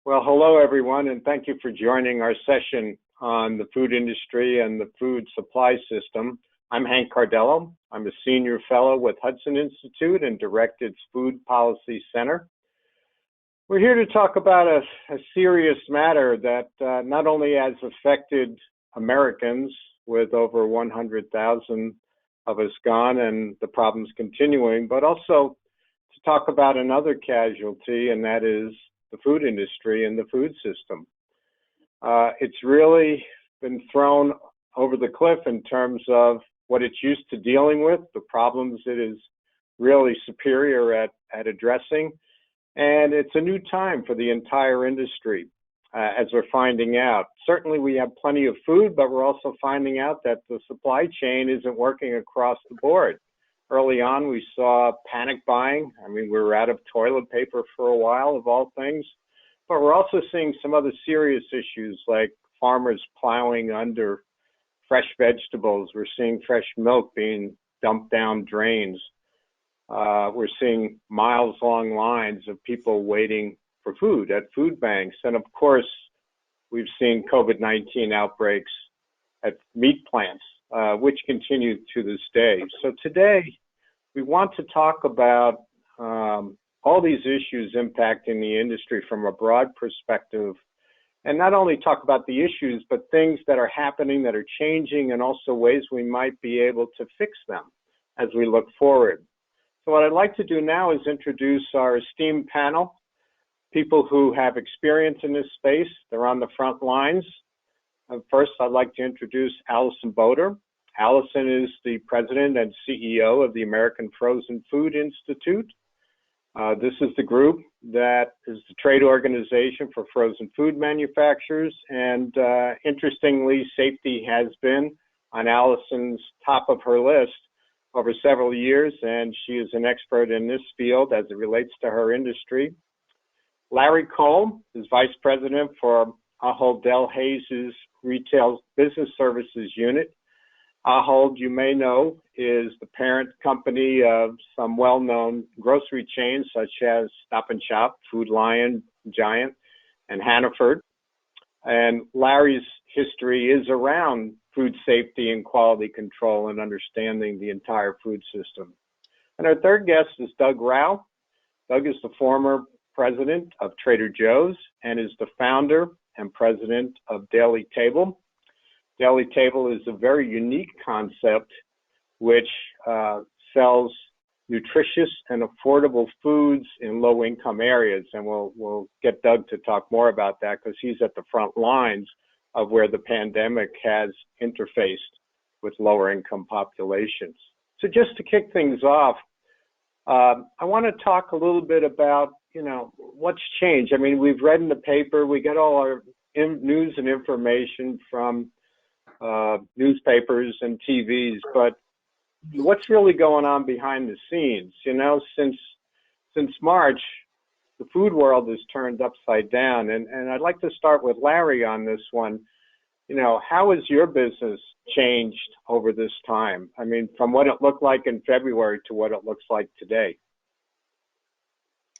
Well, hello everyone, and thank you for joining our session on the food industry and the food supply system. I'm Hank Cardello. I'm a senior fellow with Hudson Institute and direct its Food Policy Center. We're here to talk about a serious matter that not only has affected Americans, with over 100,000 of us gone and the problems continuing, but also to talk about another casualty, and that is the food industry and the food system. It's really been thrown over the cliff in terms of what it's used to dealing with, the problems it is really superior at addressing, and it's a new time for the entire industry, as we're finding out. Certainly we have plenty of food, but we're also finding out that the supply chain isn't working across the board. Early on, we saw panic buying. I mean, we were out of toilet paper for a while, of all things. But we're also seeing some other serious issues, like farmers plowing under fresh vegetables. We're seeing fresh milk being dumped down drains. We're seeing miles-long lines of people waiting for food at food banks. And of course, we've seen COVID-19 outbreaks at meat plants, which continue to this day. So today, we want to talk about all these issues impacting the industry from a broad perspective, and not only talk about the issues, but things that are happening, that are changing, and also ways we might be able to fix them as we look forward. So what I'd like to do now is introduce our esteemed panel, people who have experience in this space. They're on the front lines. First, I'd like to introduce Allison Boder. Allison is the president and CEO of the American Frozen Food Institute. This is the group that is the trade organization for frozen food manufacturers. And interestingly, safety has been on Allison's top of her list over several years, and she is an expert in this field as it relates to her industry. Larry Cole is vice president for Ahold Delhaize's Retail Business Services Unit. Ahold, you may know, is the parent company of some well-known grocery chains such as Stop & Shop, Food Lion, Giant, and Hannaford. And Larry's history is around food safety and quality control and understanding the entire food system. And our third guest is Doug Rao. Doug is the former president of Trader Joe's and is the founder and president of Daily Table. Daily Table is a very unique concept which sells nutritious and affordable foods in low-income areas. And we'll get Doug to talk more about that because he's at the front lines of where the pandemic has interfaced with lower-income populations. So just to kick things off, I want to talk a little bit about, what's changed. I mean, we've read in the paper, we get all our news and information from newspapers and TVs, but what's really going on behind the scenes? Since March, the food world has turned upside down, and I'd like to start with Larry on this one. How has your business changed over this time? I mean, from what it looked like in February to what it looks like today.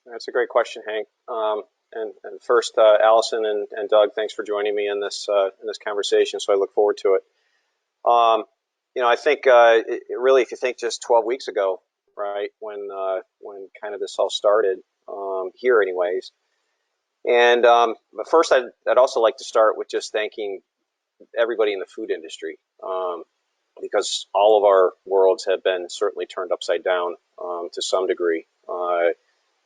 That's a great question, Hank. And first, Allison and Doug, thanks for joining me in this conversation. So I look forward to it. I think really, if you think just 12 weeks ago, right, when kind of this all started here, anyways. And but first, I'd also like to start with just thanking everybody in the food industry, because all of our worlds have been certainly turned upside down to some degree.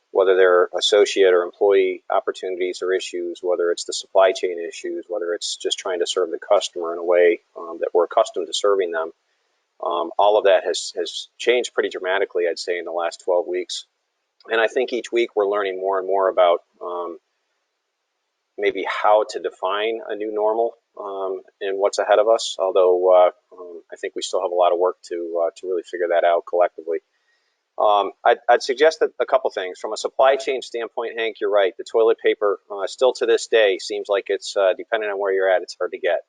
Whether they're associate or employee opportunities or issues, whether it's the supply chain issues, whether it's just trying to serve the customer in a way that we're accustomed to serving them. All of that has changed pretty dramatically, I'd say, in the last 12 weeks. And I think each week we're learning more and more about maybe how to define a new normal and what's ahead of us, although I think we still have a lot of work to really figure that out collectively. I'd suggest that a couple things. From a supply chain standpoint, Hank, you're right. The toilet paper still to this day seems like it's, depending on where you're at, it's hard to get.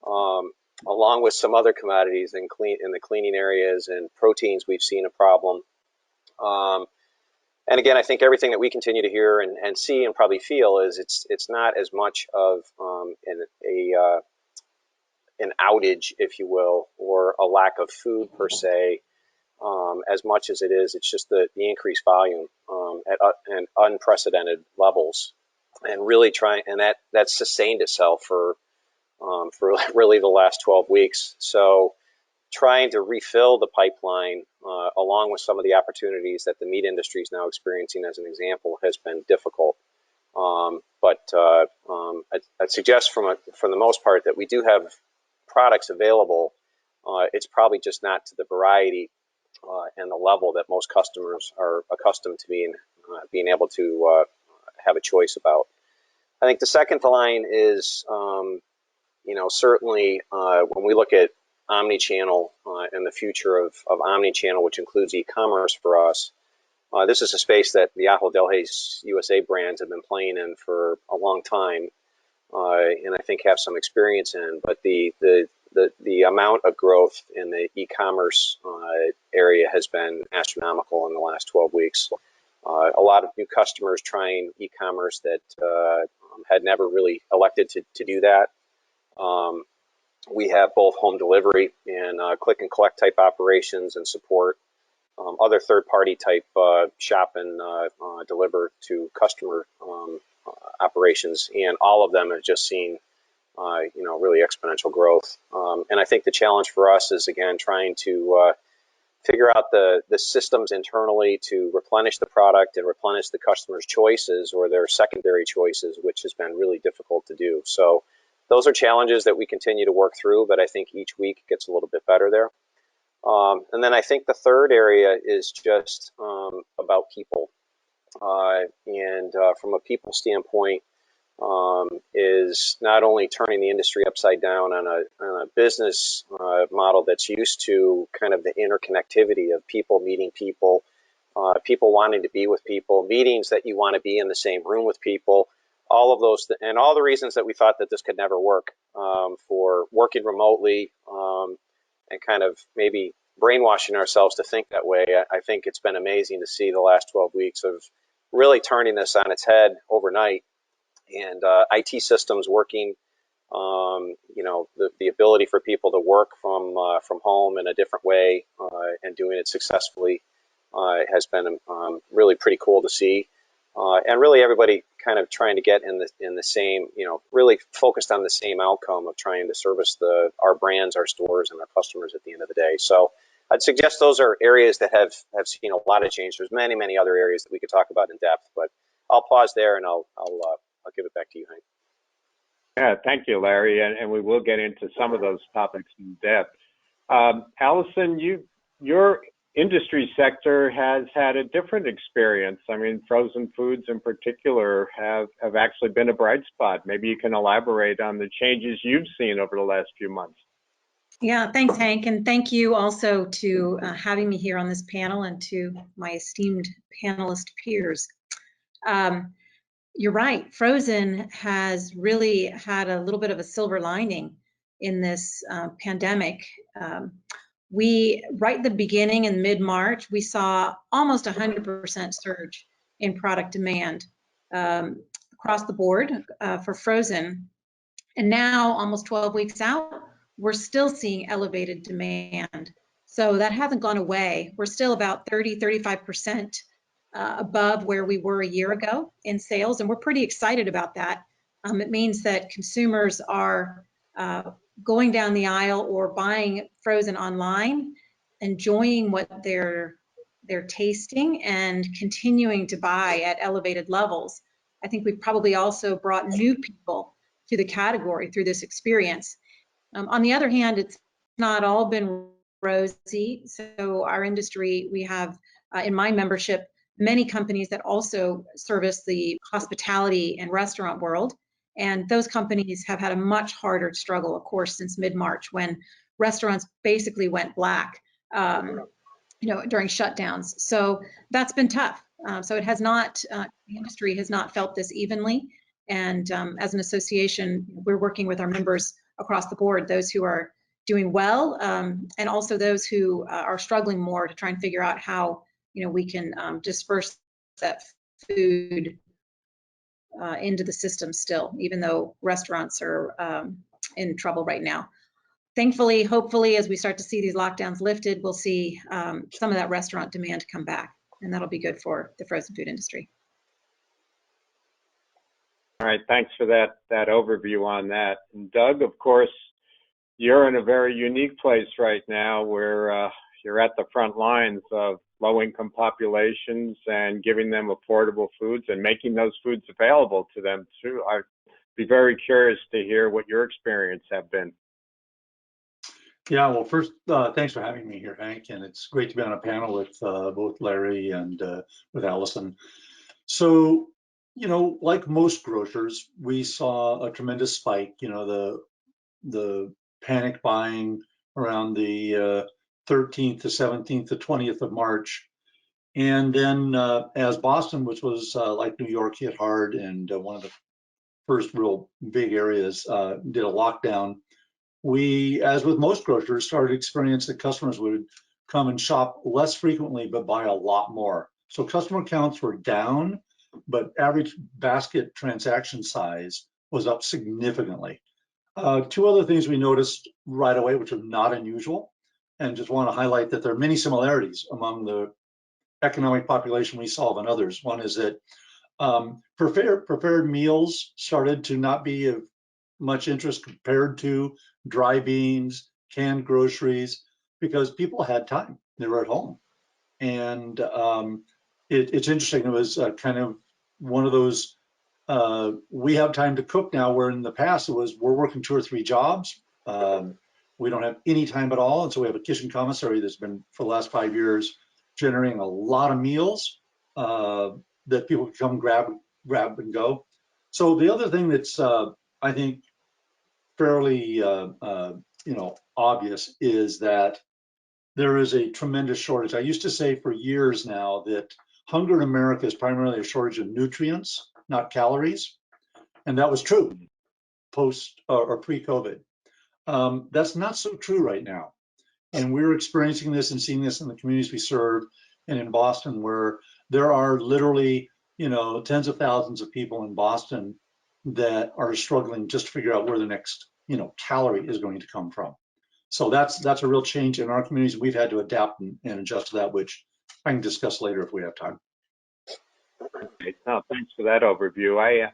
Along with some other commodities in the cleaning areas and proteins, we've seen a problem. And again, I think everything that we continue to hear and see and probably feel is it's not as much of an outage, if you will, or a lack of food per se, as much as it is. It's just the increased volume at unprecedented levels, and really trying, and that sustained itself for really the last 12 weeks. So trying to refill the pipeline, along with some of the opportunities that the meat industry is now experiencing, as an example, has been difficult. I'd suggest for the most part that we do have products available. It's probably just not to the variety and the level that most customers are accustomed to being able to have a choice about. I think the second line is, certainly when we look at omni-channel and the future of omni-channel, which includes e-commerce for us, this is a space that the Ahold Delhaize USA brands have been playing in for a long time, and I think have some experience in. But the amount of growth in the e-commerce area has been astronomical in the last 12 weeks. A lot of new customers trying e-commerce that had never really elected to do that. We have both home delivery and click and collect type operations and support, other third-party type shop and deliver to customer operations, and all of them have just seen really exponential growth. And I think the challenge for us is, again, trying to figure out the systems internally to replenish the product and replenish the customer's choices or their secondary choices, which has been really difficult to do. So those are challenges that we continue to work through, but I think each week gets a little bit better there. And then I think the third area is just about people. And from a people standpoint, is not only turning the industry upside down on a business model that's used to kind of the interconnectivity of people meeting people, people wanting to be with people, meetings that you want to be in the same room with people, all of those, and all the reasons that we thought that this could never work, for working remotely, and kind of maybe brainwashing ourselves to think that way. I think it's been amazing to see the last 12 weeks of really turning this on its head overnight, and IT systems working, the ability for people to work from home in a different way, and doing it successfully, has been really pretty cool to see. And really everybody kind of trying to get in the same, really focused on the same outcome of trying to service our brands, our stores, and our customers at the end of the day. So I'd suggest those are areas that have seen a lot of change. There's many, many other areas that we could talk about in depth, but I'll pause there and I'll give it back to you, Hank. Yeah, thank you, Larry, and we will get into some of those topics in depth. Allison, your industry sector has had a different experience. I mean, frozen foods in particular have actually been a bright spot. Maybe you can elaborate on the changes you've seen over the last few months. Yeah, thanks, Hank, and thank you also to having me here on this panel and to my esteemed panelist peers. You're right, frozen has really had a little bit of a silver lining in this pandemic. Right at the beginning in mid-March, we saw almost 100% surge in product demand across the board for frozen. And now, almost 12 weeks out, we're still seeing elevated demand. So that hasn't gone away. We're still about 35% above where we were a year ago in sales, and we're pretty excited about that. It means that consumers are going down the aisle or buying frozen online, enjoying what they're tasting, and continuing to buy at elevated levels. I think we've probably also brought new people to the category through this experience. On the other hand, it's not all been rosy. So our industry, we have in my membership many companies that also service the hospitality and restaurant world. And those companies have had a much harder struggle, of course, since mid-March, when restaurants basically went black, during shutdowns. So that's been tough. So it has not, the industry has not felt this evenly. And as an association, we're working with our members across the board, those who are doing well, and also those who are struggling more, to try and figure out how we can disperse that food into the system still, even though restaurants are in trouble right now. Thankfully, hopefully, as we start to see these lockdowns lifted, we'll see some of that restaurant demand come back, and that'll be good for the frozen food industry. All right, thanks for that overview on that. And Doug, of course, you're in a very unique place right now where you're at the front lines of low-income populations and giving them affordable foods and making those foods available to them too. I'd be very curious to hear what your experience have been. Yeah, well, first, thanks for having me here, Hank, and it's great to be on a panel with both Larry and with Allison. So, you know, like most grocers, we saw a tremendous spike. You know, the panic buying around the 13th to 17th to 20th of March. And then as Boston, which was like New York, hit hard, and one of the first real big areas did a lockdown, we, as with most grocers, started experiencing that customers would come and shop less frequently, but buy a lot more. So customer counts were down, but average basket transaction size was up significantly. Two other things we noticed right away, which are not unusual, and just want to highlight that there are many similarities among the economic population we solve and others. One is that prepared meals started to not be of much interest compared to dry beans, canned groceries, because people had time. They were at home. And it's interesting. It was kind of one of those, we have time to cook now, where in the past it was, we're working 2 or 3 jobs. We don't have any time at all. And so we have a kitchen commissary that's been, for the last 5 years, generating a lot of meals that people can come grab and go. So the other thing that's, I think, fairly obvious is that there is a tremendous shortage. I used to say for years now that hunger in America is primarily a shortage of nutrients, not calories, and that was true post or pre-COVID. That's not so true right now, and we're experiencing this and seeing this in the communities we serve, and in Boston, where there are literally, you know, tens of thousands of people in Boston that are struggling just to figure out where the next, you know, calorie is going to come from. So that's a real change in our communities. We've had to adapt and adjust to that, which I can discuss later if we have time. Okay. No, thanks for that overview.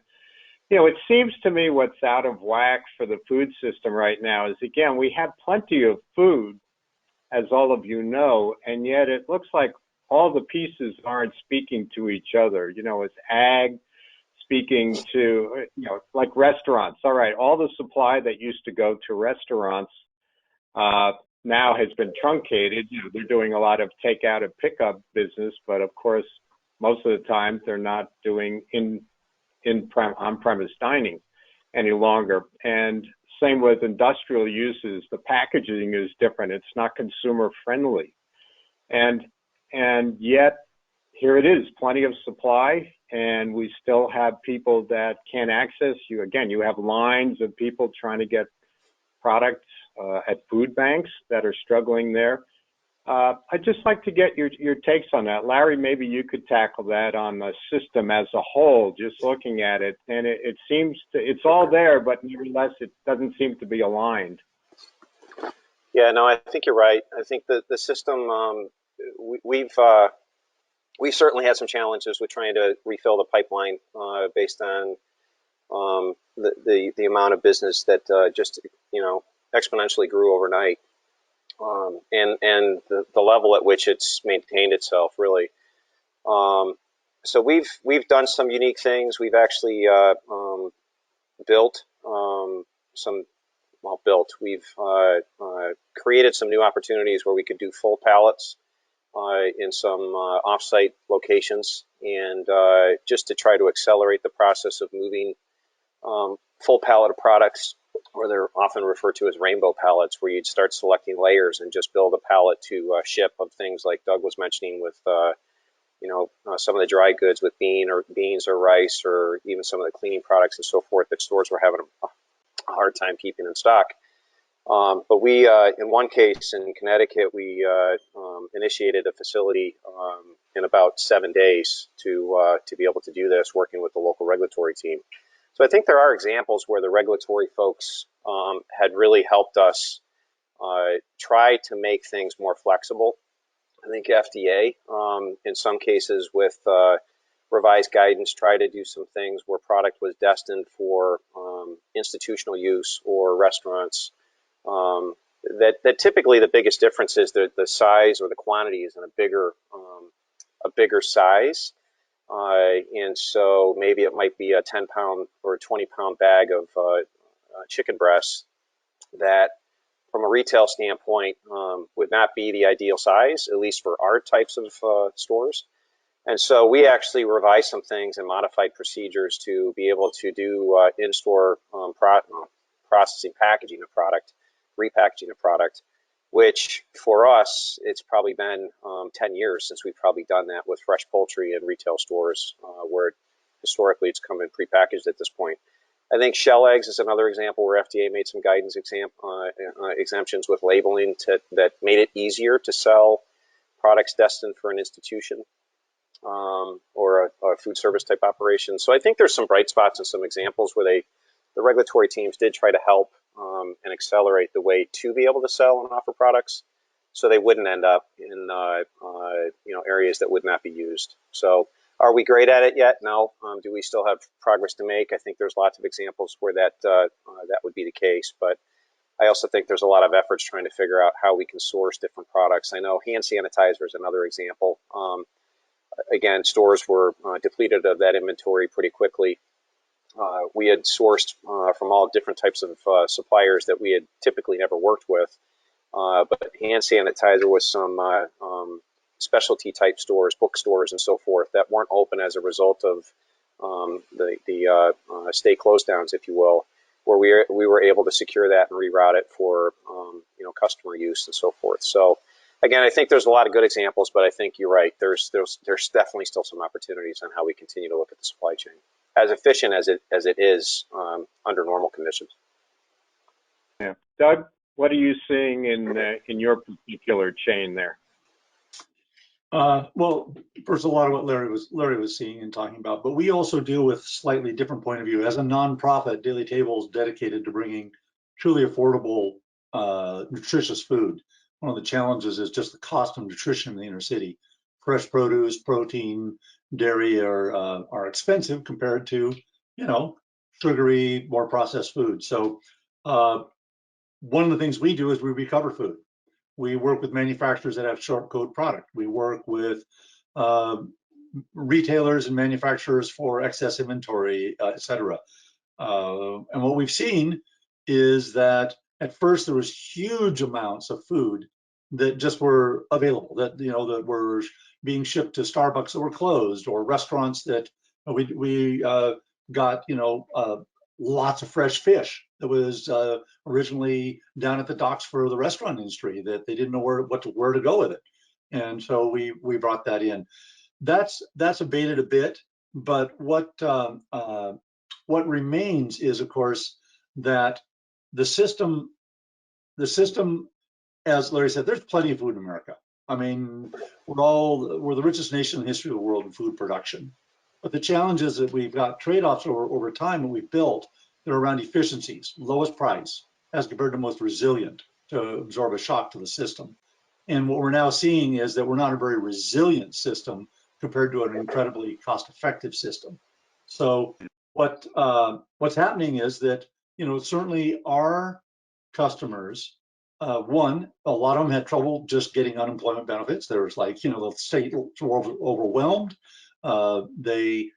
You know, it seems to me what's out of whack for the food system right now is, again, we have plenty of food, as all of you know, and yet it looks like all the pieces aren't speaking to each other. You know, it's ag speaking to, you know, like restaurants. All right, all the supply that used to go to restaurants now has been truncated. You know, they're doing a lot of takeout and pickup business, but of course, most of the time they're not doing on-premise dining any longer. And same with industrial uses. The packaging is different. It's not consumer friendly. And yet here it is, plenty of supply, and we still have people that can't access you. Again, you have lines of people trying to get products at food banks that are struggling there. I'd just like to get your takes on that. Larry, maybe you could tackle that on the system as a whole, just looking at it. And it seems it's all there, but nevertheless, it doesn't seem to be aligned. Yeah, no, I think you're right. I think that the system, we've certainly had some challenges with trying to refill the pipeline based on the amount of business that just, you know, exponentially grew overnight, and the level at which it's maintained itself, really. So we've done some unique things. We've actually built We've created some new opportunities where we could do full pallets in some off-site locations, and just to try to accelerate the process of moving full pallet of products, or they're often referred to as rainbow pallets, where you'd start selecting layers and just build a pallet to ship of things like Doug was mentioning with some of the dry goods with beans or rice, or even some of the cleaning products and so forth that stores were having a hard time keeping in stock. But we, in one case in Connecticut, we initiated a facility in about 7 days to be able to do this, working with the local regulatory team. So I think there are examples where the regulatory folks had really helped us try to make things more flexible. I think FDA, in some cases with revised guidance, tried to do some things where product was destined for institutional use or restaurants. That typically the biggest difference is the size or the quantity is in a bigger size. And so maybe it might be a 10-pound or a 20-pound bag of chicken breasts that from a retail standpoint would not be the ideal size, at least for our types of stores. And so we actually revised some things and modified procedures to be able to do in-store processing, packaging of product, repackaging of product, which for us, it's probably been 10 years since we've probably done that with fresh poultry in retail stores, where historically it's come in prepackaged at this point. I think shell eggs is another example where FDA made some guidance exemptions with labeling that made it easier to sell products destined for an institution or a food service type operation. So I think there's some bright spots and some examples where the regulatory teams did try to help and accelerate the way to be able to sell and offer products, so they wouldn't end up in areas that would not be used. So are we great at it yet? No. Do we still have progress to make? I think there's lots of examples where that would be the case, but I also think there's a lot of efforts trying to figure out how we can source different products. I know hand sanitizer is another example. Again, stores were depleted of that inventory pretty quickly. We had sourced from all different types of suppliers that we had typically never worked with, but hand sanitizer was some specialty type stores, bookstores, and so forth that weren't open as a result of the state close downs, if you will, where we were able to secure that and reroute it for customer use and so forth. So again, I think there's a lot of good examples, but I think you're right. There's definitely still some opportunities on how we continue to look at the supply chain as efficient as it is under normal conditions. Yeah, Doug, what are you seeing in your particular chain there? Well, first, a lot of what Larry was seeing and talking about, but we also deal with slightly different point of view. As a nonprofit, Daily Table is dedicated to bringing truly affordable, nutritious food. One of the challenges is just the cost of nutrition in the inner city. Fresh produce, protein, dairy are expensive compared to, sugary, more processed food. So one of the things we do is we recover food. We work with manufacturers that have short code product. We work with retailers and manufacturers for excess inventory, et cetera. And what we've seen is that at first there was huge amounts of food that just were available, that that were being shipped to Starbucks that were closed, or restaurants that we got lots of fresh fish that was originally down at the docks for the restaurant industry that they didn't know where to go with it, and so we brought that in. That's abated a bit, but what remains is, of course, that the system, as Larry said, there's plenty of food in America. I mean, we're the richest nation in the history of the world in food production. But the challenge is that we've got trade-offs over time that we've built that are around efficiencies, lowest price, as compared to most resilient to absorb a shock to the system. And what we're now seeing is that we're not a very resilient system compared to an incredibly cost-effective system. So what's happening is that, certainly our customers, one, a lot of them had trouble just getting unemployment benefits. There was the state were overwhelmed. They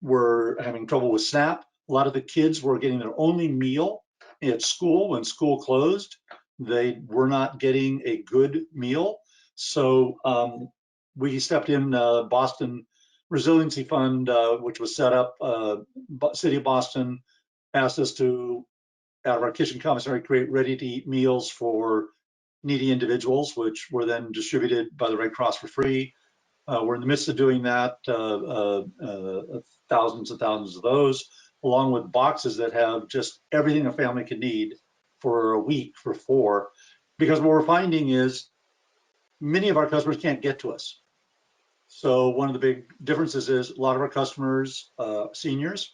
were having trouble with SNAP. A lot of the kids were getting their only meal at school when school closed. They were not getting a good meal. So we stepped in. Boston Resiliency Fund, which was set up, City of Boston asked us to, out of our kitchen commissary, create ready-to-eat meals for needy individuals, which were then distributed by the Red Cross for free. We're in the midst of doing that, thousands and thousands of those, along with boxes that have just everything a family can need for a week, for 4. Because what we're finding is many of our customers can't get to us. So one of the big differences is a lot of our customers, seniors,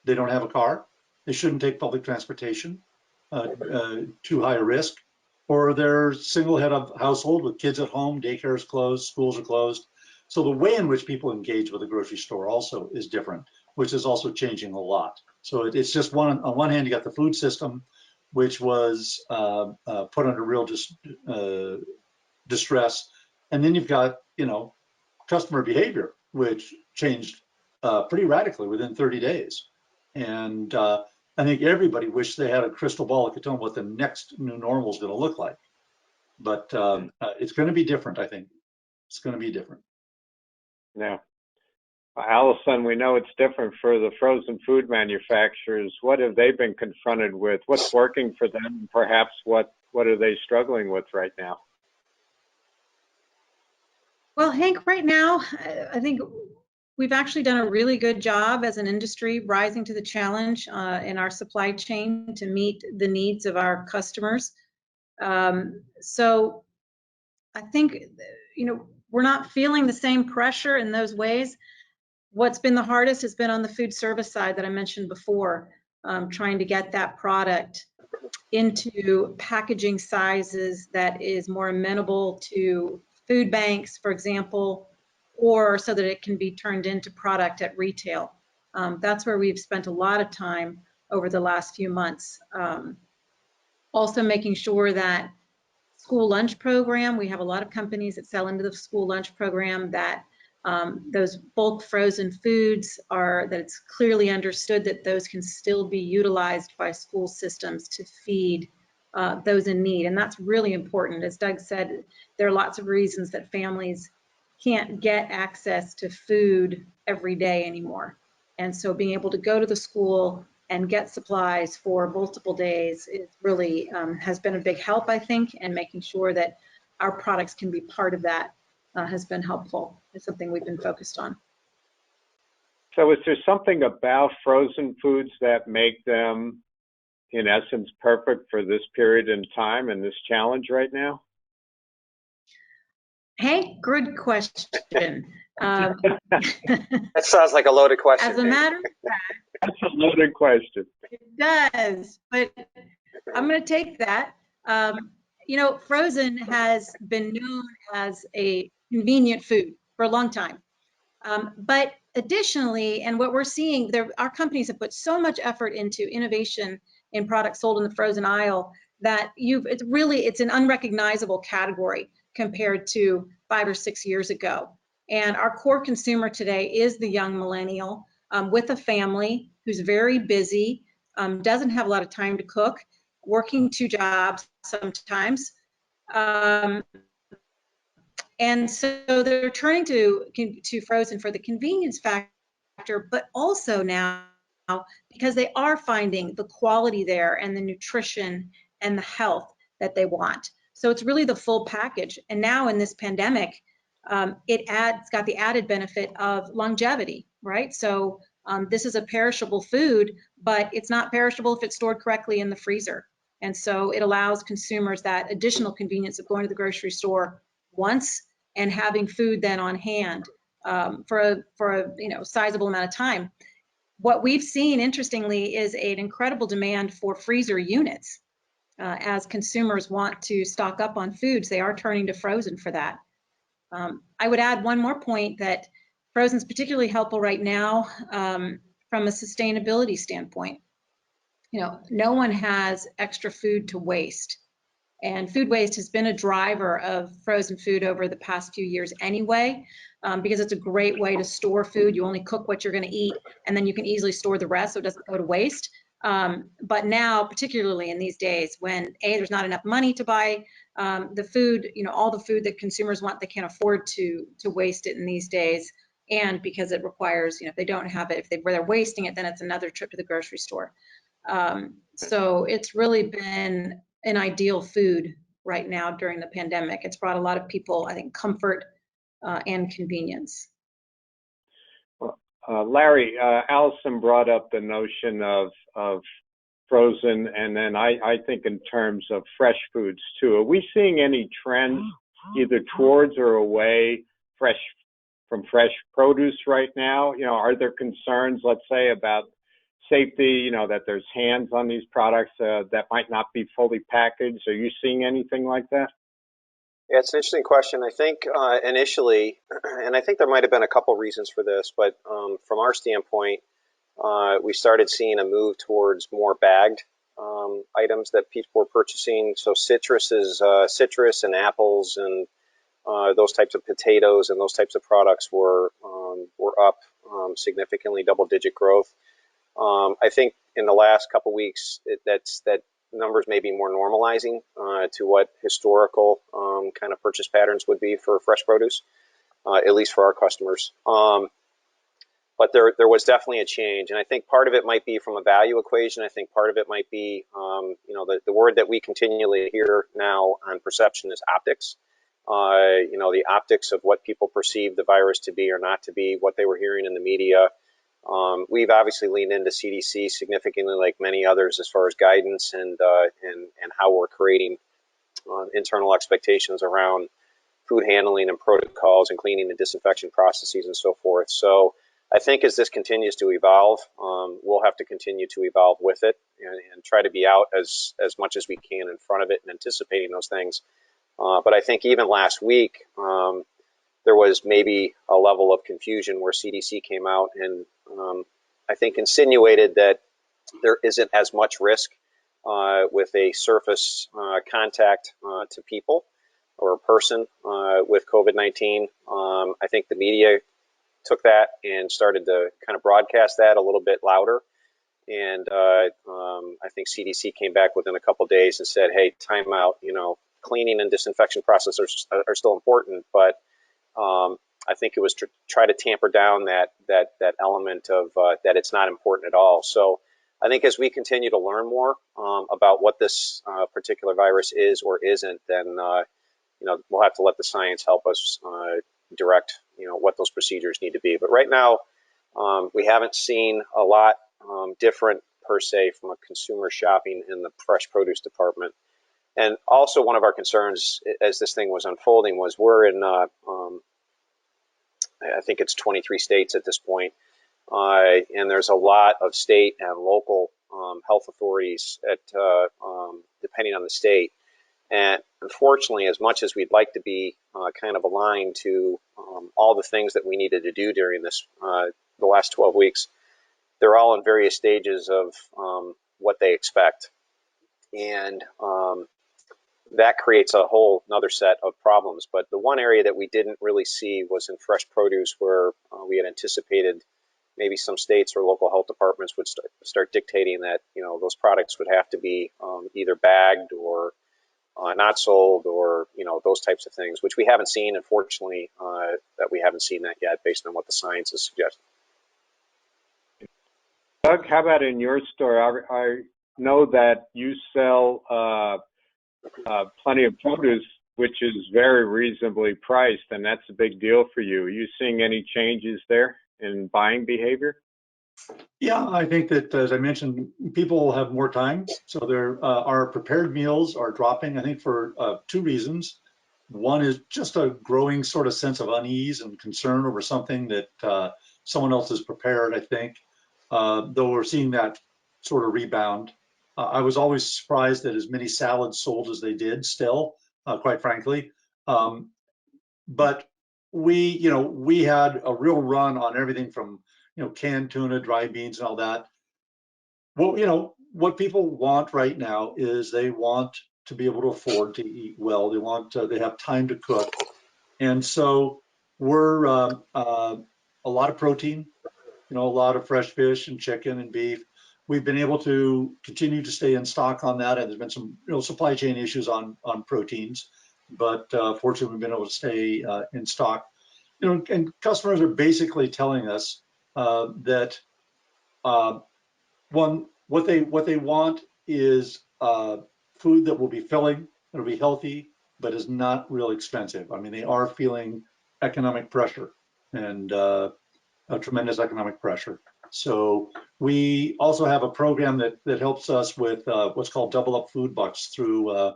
they don't have a car. They shouldn't take public transportation, too high a risk, or they're single head of household with kids at home, daycare is closed, schools are closed. So the way in which people engage with a grocery store also is different, which is also changing a lot. So it's just on one hand, you got the food system, which was put under real distress. And then you've got, customer behavior, which changed pretty radically within 30 days. And I think everybody wished they had a crystal ball that could tell them what the next new normal is going to look like. But it's going to be different, I think. It's going to be different. Yeah. Allison, we know it's different for the frozen food manufacturers. What have they been confronted with? What's working for them? Perhaps what are they struggling with right now? Well, Hank, right now, I think we've actually done a really good job as an industry rising to the challenge in our supply chain to meet the needs of our customers. So I think, we're not feeling the same pressure in those ways. What's been the hardest has been on the food service side that I mentioned before, trying to get that product into packaging sizes that is more amenable to food banks, for example, or so that it can be turned into product at retail. That's where we've spent a lot of time over the last few months. Also making sure that school lunch program, we have a lot of companies that sell into the school lunch program, that those bulk frozen foods that it's clearly understood that those can still be utilized by school systems to feed those in need. And that's really important. As Doug said, there are lots of reasons that families can't get access to food every day anymore. And so being able to go to the school and get supplies for multiple days is really has been a big help, I think, and making sure that our products can be part of that has been helpful. It's something we've been focused on. So is there something about frozen foods that make them, in essence, perfect for this period in time and this challenge right now? Hank, good question. That sounds like a loaded question. As a matter of fact, that's a loaded question. It does, but I'm going to take that. Frozen has been known as a convenient food for a long time. But additionally, and what we're seeing, our companies have put so much effort into innovation in products sold in the frozen aisle that it's an unrecognizable category compared to 5 or 6 years ago. And our core consumer today is the young millennial with a family who's very busy, doesn't have a lot of time to cook, working 2 jobs sometimes. And so they're turning to frozen for the convenience factor, but also now because they are finding the quality there and the nutrition and the health that they want. So it's really the full package. And now in this pandemic, it's got the added benefit of longevity, right? So this is a perishable food, but it's not perishable if it's stored correctly in the freezer. And so it allows consumers that additional convenience of going to the grocery store once and having food then on hand for a sizable amount of time. What we've seen, interestingly, is an incredible demand for freezer units. As consumers want to stock up on foods, they are turning to frozen for that. I would add one more point that frozen is particularly helpful right now from a sustainability standpoint. No one has extra food to waste. And food waste has been a driver of frozen food over the past few years anyway, because it's a great way to store food. You only cook what you're going to eat, and then you can easily store the rest so it doesn't go to waste. But now, particularly in these days when there's not enough money to buy the food, all the food that consumers want, they can't afford to waste it in these days. And because it requires, if they don't have it, if they're wasting it, then it's another trip to the grocery store. So it's really been an ideal food right now during the pandemic. It's brought a lot of people, I think, comfort and convenience. Larry, Allison brought up the notion of frozen, and then I think in terms of fresh foods too. Are we seeing any trends either towards or away from fresh produce right now? Are there concerns, let's say, about safety, that there's hands on these products that might not be fully packaged? Are you seeing anything like that? Yeah, it's an interesting question. I think initially, and I think there might have been a couple reasons for this, but from our standpoint, we started seeing a move towards more bagged items that people were purchasing. So citrus and apples and those types of potatoes and those types of products were up significantly, double-digit growth. I think in the last couple weeks, that numbers may be more normalizing to what historical kind of purchase patterns would be for fresh produce, at least for our customers. But there was definitely a change, and I think part of it might be from a value equation. I think part of it might be, the word that we continually hear now on perception is optics. The optics of what people perceive the virus to be or not to be, what they were hearing in the media. We've obviously leaned into CDC significantly, like many others, as far as guidance and how we're creating internal expectations around food handling and protocols and cleaning and disinfection processes and so forth. So I think as this continues to evolve, we'll have to continue to evolve with it and try to be out as much as we can in front of it and anticipating those things. But I think even last week, there was maybe a level of confusion where CDC came out and I think insinuated that there isn't as much risk with a surface contact to people or a person with COVID-19. I think the media took that and started to kind of broadcast that a little bit louder. And I think CDC came back within a couple of days and said, hey, time out, cleaning and disinfection processes are still important, but I think it was to try to tamper down that element of that it's not important at all. So I think as we continue to learn more about what this particular virus is or isn't, then we'll have to let the science help us direct what those procedures need to be. But right now, we haven't seen a lot different per se from a consumer shopping in the fresh produce department. And also one of our concerns as this thing was unfolding was we're in, I think it's 23 states at this point, and there's a lot of state and local health authorities depending on the state. And unfortunately, as much as we'd like to be kind of aligned to all the things that we needed to do during this the last 12 weeks, they're all in various stages of what they expect. And that creates a whole another set of problems. But the one area that we didn't really see was in fresh produce, where we had anticipated maybe some states or local health departments would start dictating that those products would have to be either bagged or not sold, or those types of things, which we haven't seen. Unfortunately, that we haven't seen that yet, based on what the science is suggesting. Doug, how about in your store? I know that you sell plenty of produce, which is very reasonably priced, and that's a big deal for you. Are you seeing any changes there in buying behavior? Yeah, I think that, as I mentioned, people have more time, so our prepared meals are dropping, I think, for two reasons. One is just a growing sort of sense of unease and concern over something that someone else has prepared, I think, though we're seeing that sort of rebound. I was always surprised that as many salads sold as they did still, quite frankly. But we had a real run on everything from, canned tuna, dry beans, and all that. Well, what people want right now is they want to be able to afford to eat well. They have time to cook. And so we're a lot of protein, a lot of fresh fish and chicken and beef. We've been able to continue to stay in stock on that, and there's been some supply chain issues on proteins, but fortunately we've been able to stay in stock. And customers are basically telling us that what they want is food that will be filling, that'll be healthy, but is not real expensive. I mean, they are feeling economic pressure and a tremendous economic pressure. So we also have a program that helps us with what's called Double Up Food Bucks through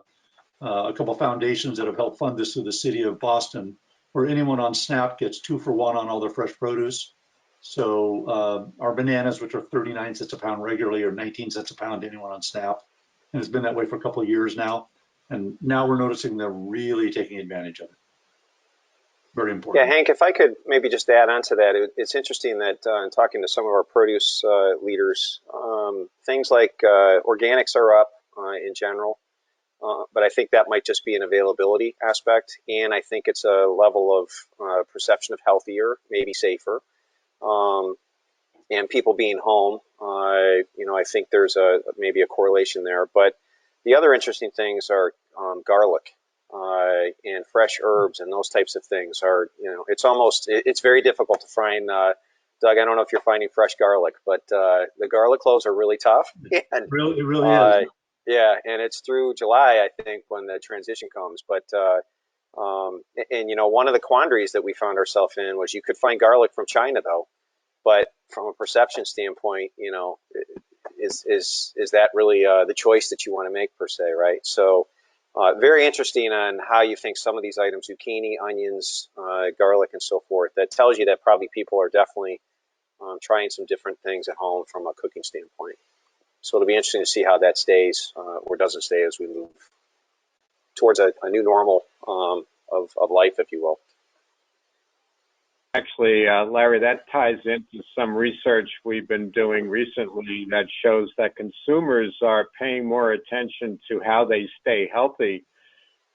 a couple foundations that have helped fund this through the city of Boston, where anyone on SNAP gets 2 for 1 on all their fresh produce. So our bananas, which are 39 cents a pound regularly, are 19 cents a pound to anyone on SNAP. And it's been that way for a couple of years now. And now we're noticing they're really taking advantage of it. Very important. Yeah, Hank, if I could maybe just add on to that, it's interesting that in talking to some of our produce leaders, things like organics are up in general, but I think that might just be an availability aspect, and I think it's a level of perception of healthier, maybe safer, and people being home. I think there's maybe a correlation there, but the other interesting things are garlic. And fresh herbs and those types of things are, it's very difficult to find, Doug, I don't know if you're finding fresh garlic, but the garlic cloves are really tough. And, it really is. Yeah, and it's through July, I think, when the transition comes. But, one of the quandaries that we found ourselves in was you could find garlic from China, though. But from a perception standpoint, is that really the choice that you want to make, per se, right? So, very interesting on how you think some of these items, zucchini, onions, garlic, and so forth, that tells you that probably people are definitely trying some different things at home from a cooking standpoint. So it'll be interesting to see how that stays or doesn't stay as we move towards a new normal of life, if you will. Actually, Larry, that ties into some research we've been doing recently that shows that consumers are paying more attention to how they stay healthy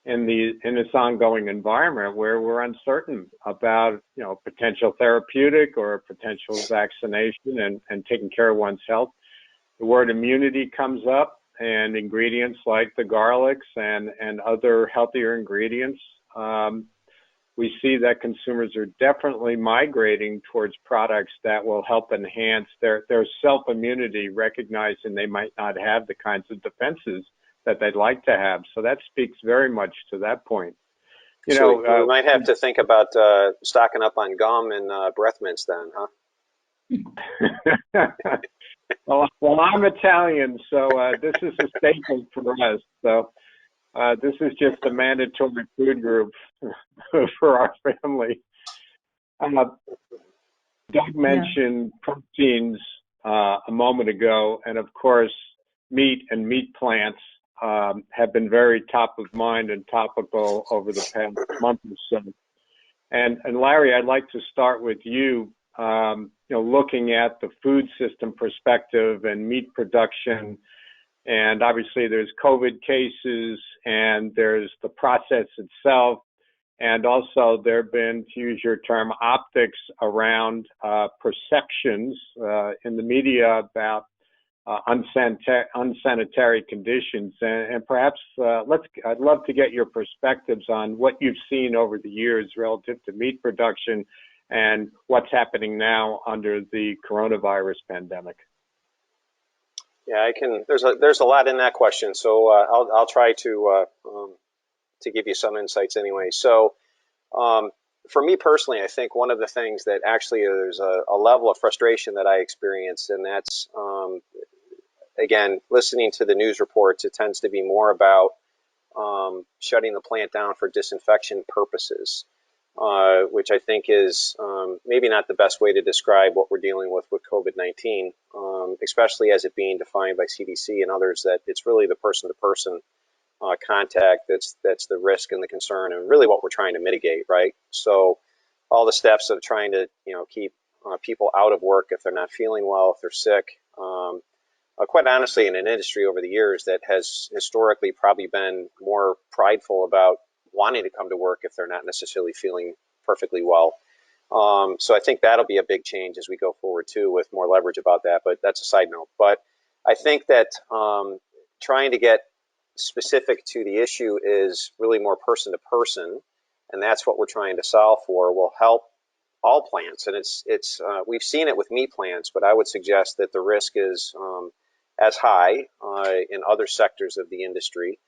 in this ongoing environment where we're uncertain about, potential therapeutic or potential vaccination and taking care of one's health. The word immunity comes up, and ingredients like the garlics and other healthier ingredients. We see that consumers are definitely migrating towards products that will help enhance their self-immunity, recognizing they might not have the kinds of defenses that they'd like to have. So that speaks very much to that point. We might have to think about stocking up on gum and breath mints then, huh? Well, I'm Italian, so this is a staple for us. So this is just a mandatory food group for our family. Doug mentioned proteins a moment ago, and of course, meat and meat plants have been very top of mind and topical over the past month or so. And Larry, I'd like to start with you. Looking at the food system perspective and meat production. And obviously there's COVID cases and there's the process itself. And also there have been, to use your term, optics around perceptions in the media about unsanitary conditions. And perhaps I'd love to get your perspectives on what you've seen over the years relative to meat production and what's happening now under the coronavirus pandemic. Yeah, there's a lot in that question, so I'll try to give you some insights anyway. So, for me personally, I think one of the things that actually there's a level of frustration that I experience, and that's again, listening to the news reports, it tends to be more about shutting the plant down for disinfection purposes. Which I think is maybe not the best way to describe what we're dealing with COVID-19, especially as it being defined by CDC and others, that it's really the person-to-person contact that's the risk and the concern, and really what we're trying to mitigate, right? So all the steps of trying to keep people out of work if they're not feeling well, if they're sick. Quite honestly, in an industry over the years that has historically probably been more prideful about wanting to come to work if they're not necessarily feeling perfectly well. So I think that'll be a big change as we go forward too, with more leverage about that, but that's a side note. But I think that trying to get specific to the issue is really more person to person, and that's what we're trying to solve for, will help all plants. And it's we've seen it with meat plants, but I would suggest that the risk is as high in other sectors of the industry.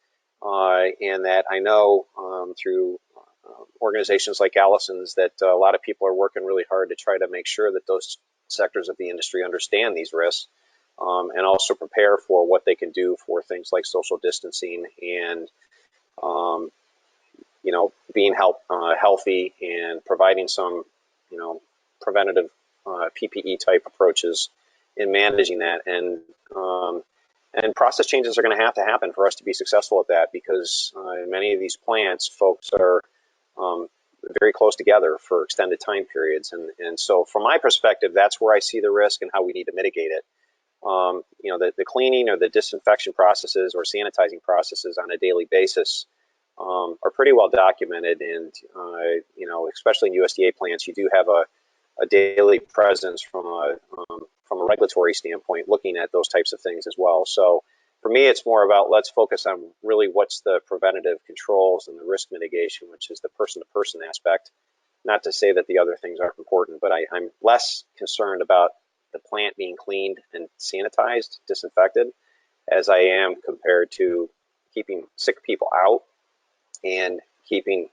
And that I know through organizations like Allison's that a lot of people are working really hard to try to make sure that those sectors of the industry understand these risks and also prepare for what they can do for things like social distancing and being healthy and providing some, preventative PPE type approaches in managing that. And process changes are going to happen for us to be successful at that, because in many of these plants, folks are very close together for extended time periods. And so from my perspective, that's where I see the risk and how we need to mitigate it. The cleaning or the disinfection processes or sanitizing processes on a daily basis are pretty well documented. And, especially in USDA plants, you do have a daily presence from a regulatory standpoint, looking at those types of things as well. So for me, it's more about, let's focus on really what's the preventative controls and the risk mitigation, which is the person-to-person aspect. Not to say that the other things aren't important, but I'm less concerned about the plant being cleaned and sanitized, disinfected, as I am compared to keeping sick people out and keeping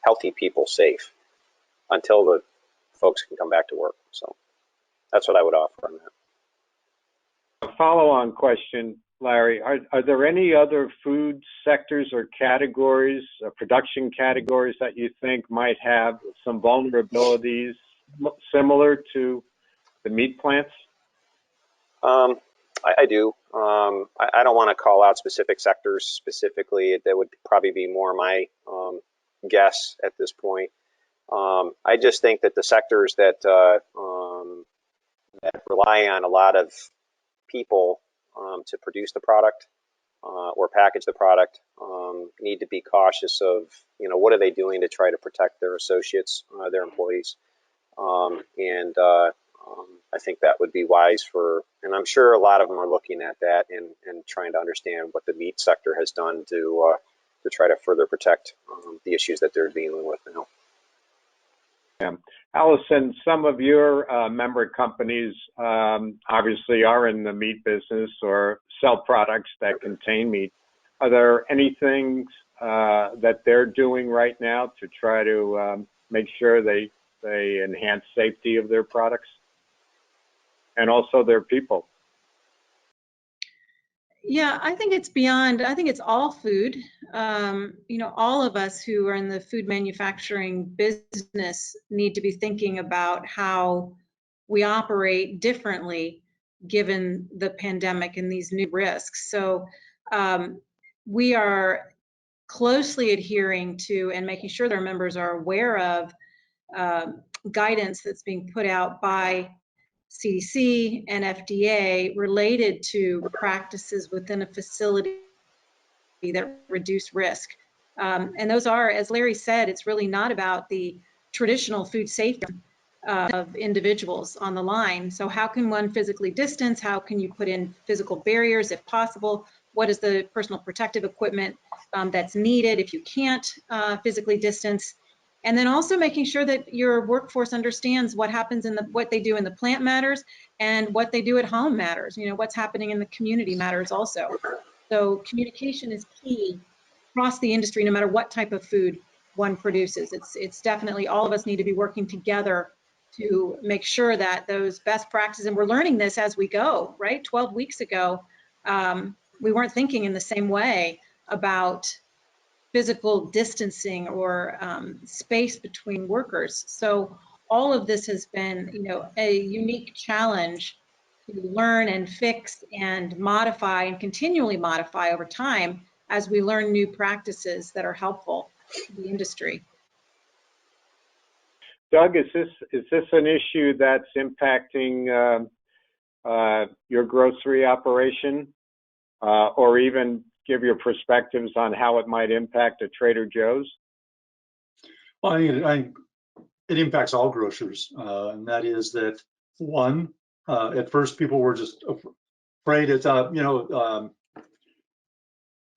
healthy people safe until the folks can come back to work. So that's what I would offer on that. A follow-on question, Larry, are there any other food sectors or categories, production categories that you think might have some vulnerabilities similar to the meat plants? I do. I don't want to call out specific sectors specifically. That would probably be more my guess at this point. I just think that the sectors that rely on a lot of people to produce the product or package the product need to be cautious of, what are they doing to try to protect their associates, their employees. I think that would be wise and I'm sure a lot of them are looking at that and trying to understand what the meat sector has done to try to further protect the issues that they're dealing with now. Yeah. Allison, some of your member companies obviously are in the meat business or sell products that contain meat. Are there anything that they're doing right now to try to make sure they enhance safety of their products and also their people? Yeah, I think it's beyond, I think it's all food. All of us who are in the food manufacturing business need to be thinking about how we operate differently given the pandemic and these new risks. So we are closely adhering to and making sure that our members are aware of guidance that's being put out by CDC and FDA related to practices within a facility that reduce risk. And those are, as Larry said, it's really not about the traditional food safety of individuals on the line. So how can one physically distance? How can you put in physical barriers if possible? What is the personal protective equipment that's needed if you can't physically distance? And then also making sure that your workforce understands what happens what they do in the plant matters and what they do at home matters. What's happening in the community matters also. So communication is key across the industry, no matter what type of food one produces. It's definitely, all of us need to be working together to make sure that those best practices, and we're learning this as we go, right? 12 weeks ago, we weren't thinking in the same way about physical distancing or space between workers. So all of this has been, a unique challenge to learn and fix and modify and continually modify over time as we learn new practices that are helpful to the industry. Doug, is this an issue that's impacting your grocery operation, or even give your perspectives on how it might impact a Trader Joe's? Well, I think it impacts all grocers, and that is that, one, at first people were just afraid.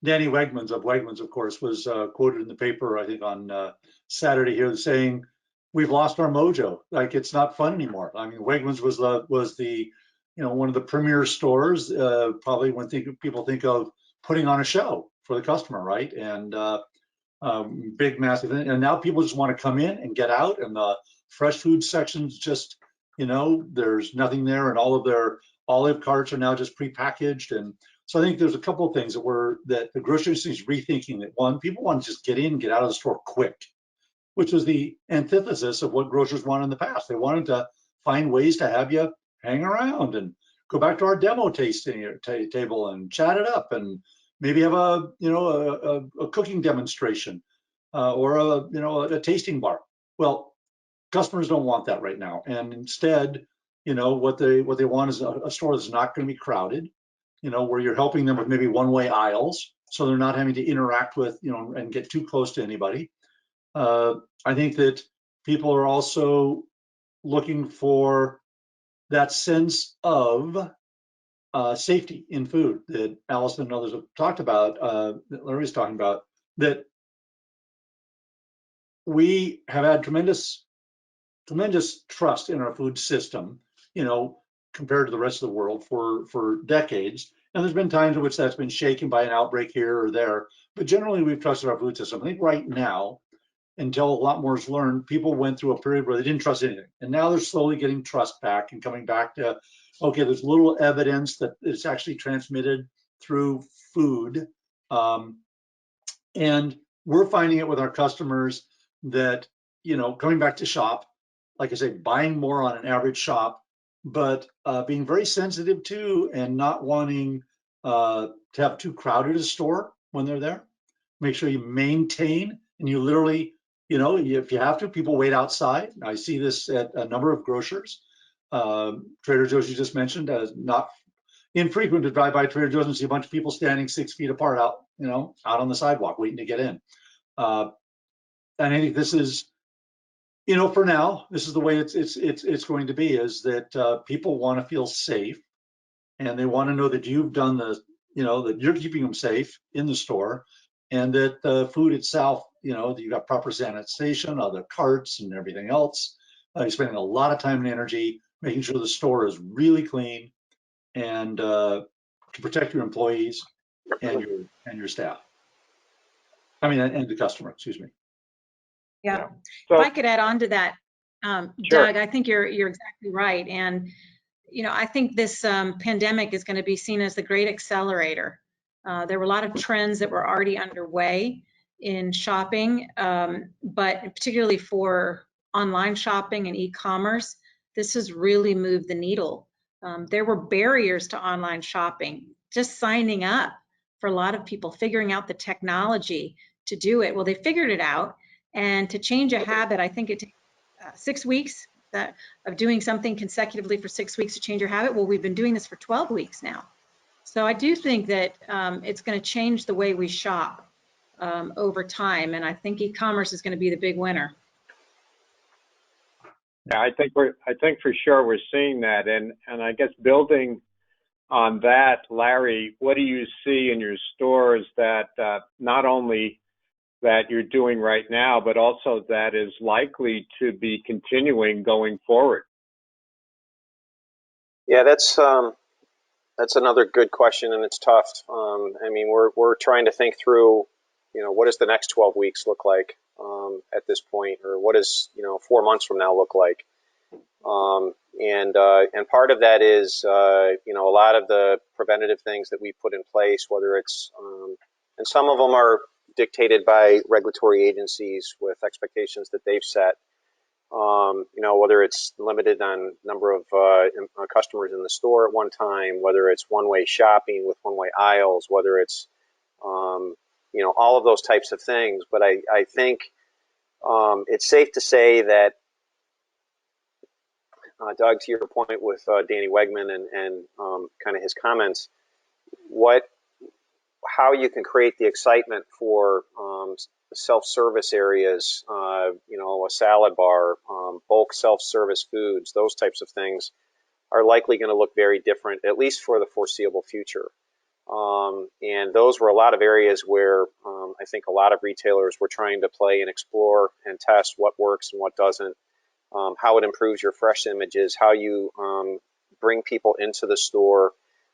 Danny Wegmans of Wegmans, of course, was quoted in the paper, I think on Saturday here, saying, "We've lost our mojo. Like, it's not fun anymore." I mean, Wegmans was the one of the premier stores, probably when people think of putting on a show for the customer, right? And big, massive, and now people just want to come in and get out, and the fresh food sections just, there's nothing there, and all of their olive carts are now just prepackaged, and So I think there's a couple of things that the grocery industry is rethinking. That one, people want to just get in, get out of the store quick, which was the antithesis of what grocers wanted in the past. They wanted to find ways to have you hang around and go back to our demo tasting table and chat it up, and maybe have a cooking demonstration or a tasting bar. Well, customers don't want that right now, and instead, what they want is a store that's not going to be crowded, where you're helping them with maybe one-way aisles, so they're not having to interact with, and get too close to anybody. I think that people are also looking for that sense of safety in food that Allison and others have talked about, that Larry's talking about, that we have had tremendous trust in our food system, compared to the rest of the world for decades. And there's been times in which that's been shaken by an outbreak here or there, but generally we've trusted our food system. I think right now, until a lot more is learned, people went through a period where they didn't trust anything. And now they're slowly getting trust back and coming back to, okay, there's little evidence that it's actually transmitted through food. And we're finding it with our customers that, coming back to shop, like I say, buying more on an average shop, but being very sensitive to and not wanting to have too crowded a store when they're there. Make sure you maintain, and you literally, if you have to, people wait outside. I see this at a number of grocers. Trader Joe's, you just mentioned, not infrequent to drive by Trader Joe's and see a bunch of people standing 6 feet apart out on the sidewalk waiting to get in. And I think this is, for now, this is the way it's going to be, is that people want to feel safe, and they want to know that you've done that you're keeping them safe in the store, and that the food itself, that you've got proper sanitation, other carts and everything else. You're spending a lot of time and energy making sure the store is really clean, and to protect your employees and your staff. And the customer, excuse me. Yeah. So, If I could add on to that, sure. Doug, I think you're exactly right. And, I think this pandemic is going to be seen as the great accelerator. There were a lot of trends that were already underway in shopping, but particularly for online shopping and e-commerce, this has really moved the needle. There were barriers to online shopping, just signing up for a lot of people, figuring out the technology to do it. Well, they figured it out. And to change a habit, I think it takes 6 weeks of doing something consecutively for 6 weeks to change your habit. Well, we've been doing this for 12 weeks now. So I do think that it's going to change the way we shop over time. And I think e-commerce is going to be the big winner. Yeah, I think for sure we're seeing that. And I guess building on that, Larry, what do you see in your stores that not only that you're doing right now, but also that is likely to be continuing going forward? Yeah, that's another good question, and it's tough. We're trying to think through, what does the next 12 weeks look like at this point, or what does 4 months from now look like? And part of that is a lot of the preventative things that we put in place, whether it's and some of them are dictated by regulatory agencies with expectations that they've set. Whether it's limited on number of customers in the store at one time, whether it's one-way shopping with one-way aisles, whether it's all of those types of things. But I think it's safe to say that, Doug, to your point with Danny Wegman and kind of his comments, how you can create the excitement for self-service areas, a salad bar, bulk self-service foods, those types of things are likely going to look very different, at least for the foreseeable future. And those were a lot of areas where I think a lot of retailers were trying to play and explore and test what works and what doesn't, how it improves your fresh images, how you bring people into the store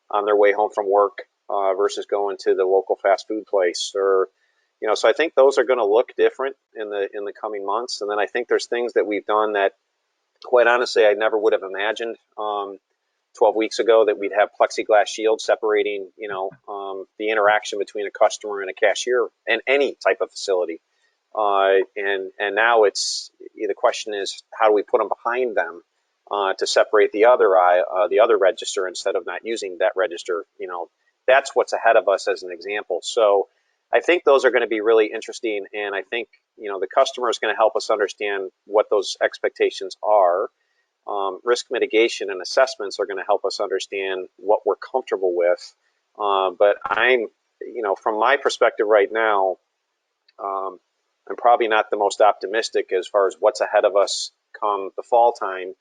on their way home from work versus going to the local fast food place, or so I think those are going to look different in the coming months. And then I think there's things that we've done that, quite honestly, I never would have imagined. 12 weeks ago that we'd have plexiglass shields separating, the interaction between a customer and a cashier in any type of facility. And now the question is, how do we put them behind them to separate the other register instead of not using that register? That's what's ahead of us as an example. So I think those are going to be really interesting, and I think the customer is going to help us understand what those expectations are. Risk mitigation and assessments are going to help us understand what we're comfortable with. But from my perspective right now, I'm probably not the most optimistic as far as what's ahead of us come the fall time.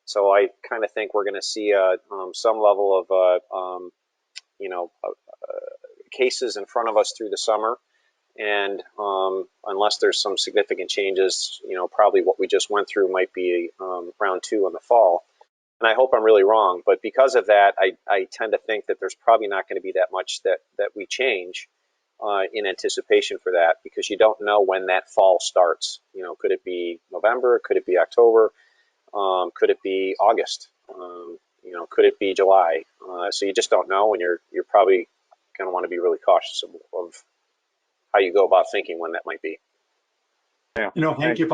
So I kind of think we're going to see some level of cases in front of us through the summer. And unless there's some significant changes, probably what we just went through might be round 2 in the fall. And I hope I'm really wrong. But because of that, I tend to think that there's probably not going to be that much that we change in anticipation for that, because you don't know when that fall starts. Could it be November? Could it be October? Could it be August? Could it be July? So you just don't know, and you're probably going to want to be really cautious of how you go about thinking when that might be. Yeah. Hank, if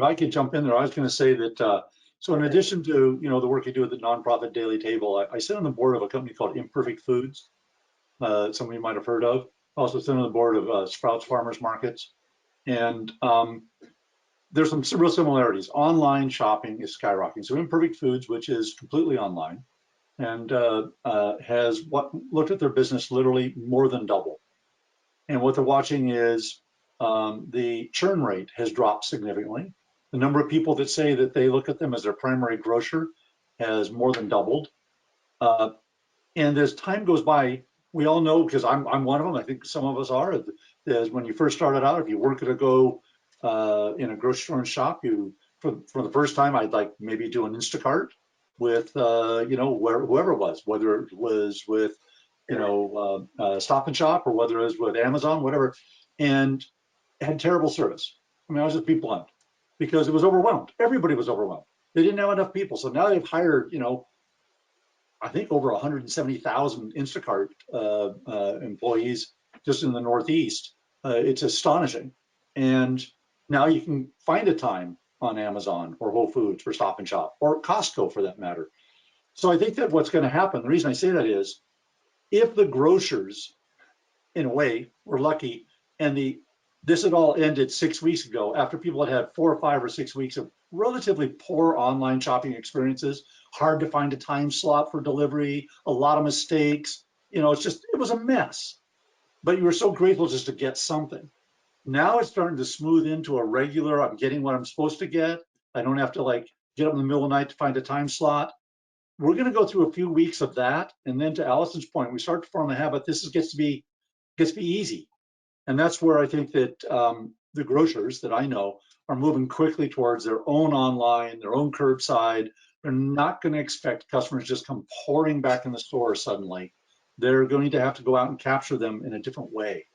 I could jump in there, I was going to say that, so in addition to, the work you do at the nonprofit Daily Table, I sit on the board of a company called Imperfect Foods, some of you might have heard of. I also sit on the board of Sprouts Farmers Markets. And there's some real similarities. Online shopping is skyrocketing. So Imperfect Foods, which is completely online, and has looked at their business literally more than double. And what they're watching is the churn rate has dropped significantly. The number of people that say that they look at them as their primary grocer has more than doubled. And as time goes by, we all know, because I'm one of them, I think some of us are, is when you first started out, if you weren't going to go in a grocery store and shop, for the first time, I'd like maybe do an Instacart with, whoever it was, whether it was with, Stop and Shop, or whether it was with Amazon, whatever, and had terrible service. I mean, I'll just be blunt, because it was overwhelmed. Everybody was overwhelmed. They didn't have enough people. So now they've hired, I think over 170,000 Instacart employees just in the Northeast. It's astonishing. And now you can find a time on Amazon or Whole Foods or Stop and Shop or Costco for that matter. So I think that what's going to happen, the reason I say that is, if the grocers, in a way, were lucky, and this had all ended 6 weeks ago after people had 4 or 5 or 6 weeks of relatively poor online shopping experiences, hard to find a time slot for delivery, a lot of mistakes, it was a mess. But you were so grateful just to get something. Now it's starting to smooth into a regular, I'm getting what I'm supposed to get. I don't have to get up in the middle of the night to find a time slot. We're going to go through a few weeks of that. And then to Allison's point, we start to form a habit. This gets to be easy. And that's where I think that the grocers that I know are moving quickly towards their own online, their own curbside. They're not going to expect customers just come pouring back in the store suddenly. They're going to have to go out and capture them in a different way.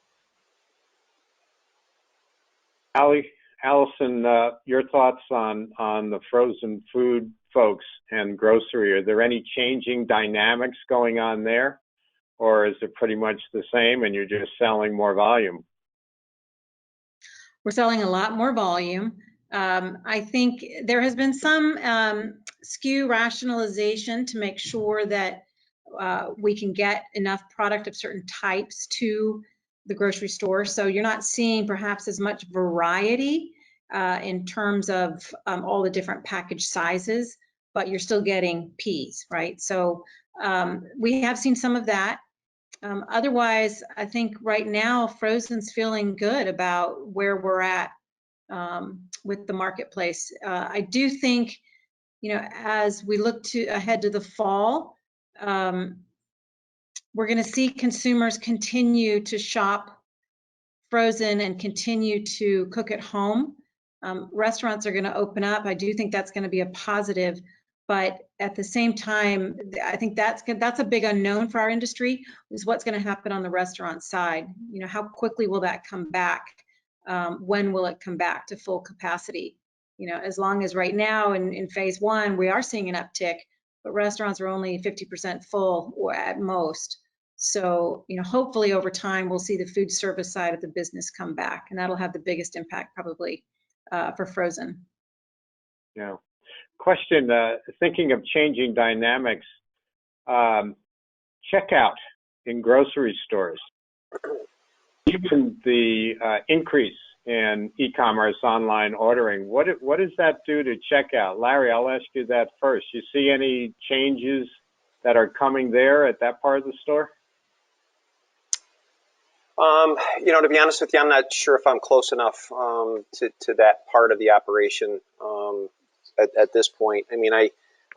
Allison, your thoughts on the frozen food folks and grocery? Are there any changing dynamics going on there? Or is it pretty much the same and you're just selling more volume? We're selling a lot more volume. I think there has been some SKU rationalization to make sure that we can get enough product of certain types to the grocery store. So you're not seeing perhaps as much variety in terms of all the different package sizes, but you're still getting peas, right? So we have seen some of that. Otherwise, I think right now Frozen's feeling good about where we're at with the marketplace. I do think, as we look ahead to the fall, we're going to see consumers continue to shop frozen and continue to cook at home. Restaurants are going to open up. I do think that's going to be a positive. But at the same time, I think that's a big unknown for our industry, is what's going to happen on the restaurant side. How quickly will that come back? When will it come back to full capacity? As long as right now in phase 1, we are seeing an uptick, but restaurants are only 50% full or at most. So, hopefully over time, we'll see the food service side of the business come back, and that'll have the biggest impact probably for frozen. Yeah. Question, thinking of changing dynamics, checkout in grocery stores, given the increase in e-commerce online ordering, what does that do to checkout? Larry, I'll ask you that first. You see any changes that are coming there at that part of the store? To be honest with you, I'm not sure if I'm close enough to that part of the operation at this point. I mean, I